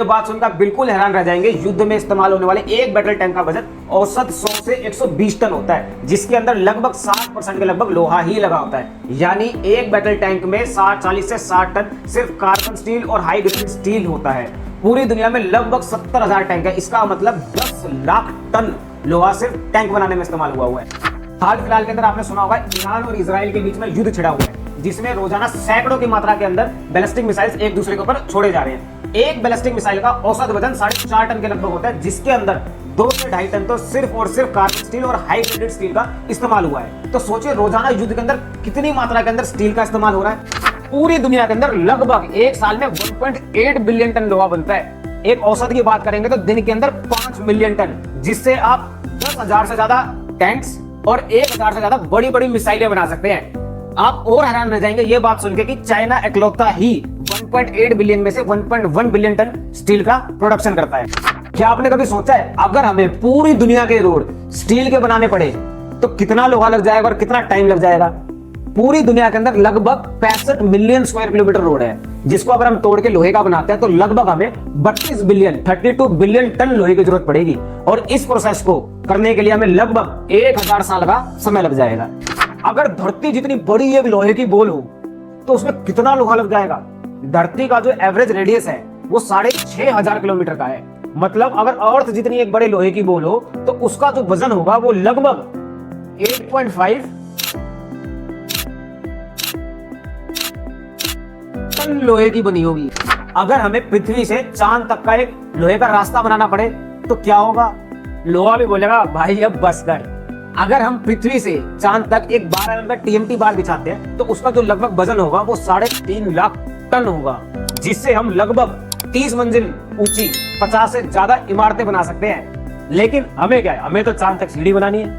ये बात सुनकर बिल्कुल हैरान रह जाएंगे। युद्ध में इस्तेमाल होने वाले एक बैटल टैंक का वजन औसत 100 से 120 टन होता है, जिसके अंदर लगभग 60% के लगभग लोहा ही लगा होता है। यानी एक बैटल टैंक में 40 से 60 टन सिर्फ कार्बन स्टील और हाई ग्रेड स्टील होता है। पूरी दुनिया में लगभग 70,000 टैंक है। इसका मतलब 10 लाख टन लोहा सिर्फ टैंक बनाने में इस्तेमाल हुआ है। हाल फिलहाल के अंदर आपने सुना होगा ईरान और इजराइल के बीच में युद्ध छिड़ा हुआ है, जिसमें रोजाना सैकड़ों की मात्रा के अंदर बैलिस्टिक मिसाइल्स एक दूसरे के ऊपर छोड़े जा रहे हैं। एक बैलिस्टिक मिसाइल का औसत वजन 4.5 टन के लगभग होता है, जिसके अंदर 2 से 2.5 टन तो सिर्फ और सिर्फ कार्बन स्टील और हाई ग्रेडेड स्टील का इस्तेमाल हुआ है। तो सोचिए रोजाना युद्ध के अंदर कितनी मात्रा के अंदर स्टील का इस्तेमाल हो रहा है। पूरी दुनिया के अंदर लगभग एक साल में 1.8 बिलियन टन लोहा बनता है। एक औसत की बात करेंगे तो दिन के अंदर 5 मिलियन टन, जिससे आप 10,000 से ज्यादा टैंक्स और 1,000 से ज्यादा बड़ी बड़ी मिसाइलें बना सकते हैं। आप और हैरान रह जाएंगे ये बात सुनकर कि चाइना इकलौता ही 1.8 बिलियन में से 1.1 बिलियन टन स्टील का प्रोडक्शन करता है। क्या आपने कभी सोचा है अगर हमें पूरी दुनिया के रोड स्टील के बनाने पड़े तो कितना लोहा लग जाएगा और कितना टाइम लग जाएगा? पूरी दुनिया के अंदर लगभग 65 मिलियन स्क्वायर किलोमीटर रोड है, जिसको अगर हम तोड़ के लोहे का बनाते हैं तो लगभग हमें 32 बिलियन टन लोहे की जरूरत पड़ेगी। और इस प्रोसेस को करने के लिए हमें लगभग 1000 साल का समय लग जाएगा। अगर धरती जितनी बड़ी एक लोहे की बॉल हो तो उसमें कितना लोहा लग जाएगा? धरती का जो एवरेज रेडियस है वो 6,500 किलोमीटर का है। मतलब अगर अर्थ जितनी एक बड़े लोहे की बॉल हो तो उसका जो वजन होगा वो लगभग 8.5 टन लोहे की बनी होगी। अगर हमें पृथ्वी से चांद तक का एक लोहे का रास्ता बनाना पड़े तो क्या होगा? लोहा भी बोलेगा भाई अब बस कर। अगर हम पृथ्वी से चांद तक एक 12 mm टीएमटी बार बिछाते हैं तो उसका जो लगभग वजन होगा वो 3.5 लाख टन होगा, जिससे हम लगभग 30 मंजिल ऊंची 50 से ज्यादा इमारतें बना सकते हैं। लेकिन हमें क्या है, हमें तो चांद तक सीढ़ी बनानी है।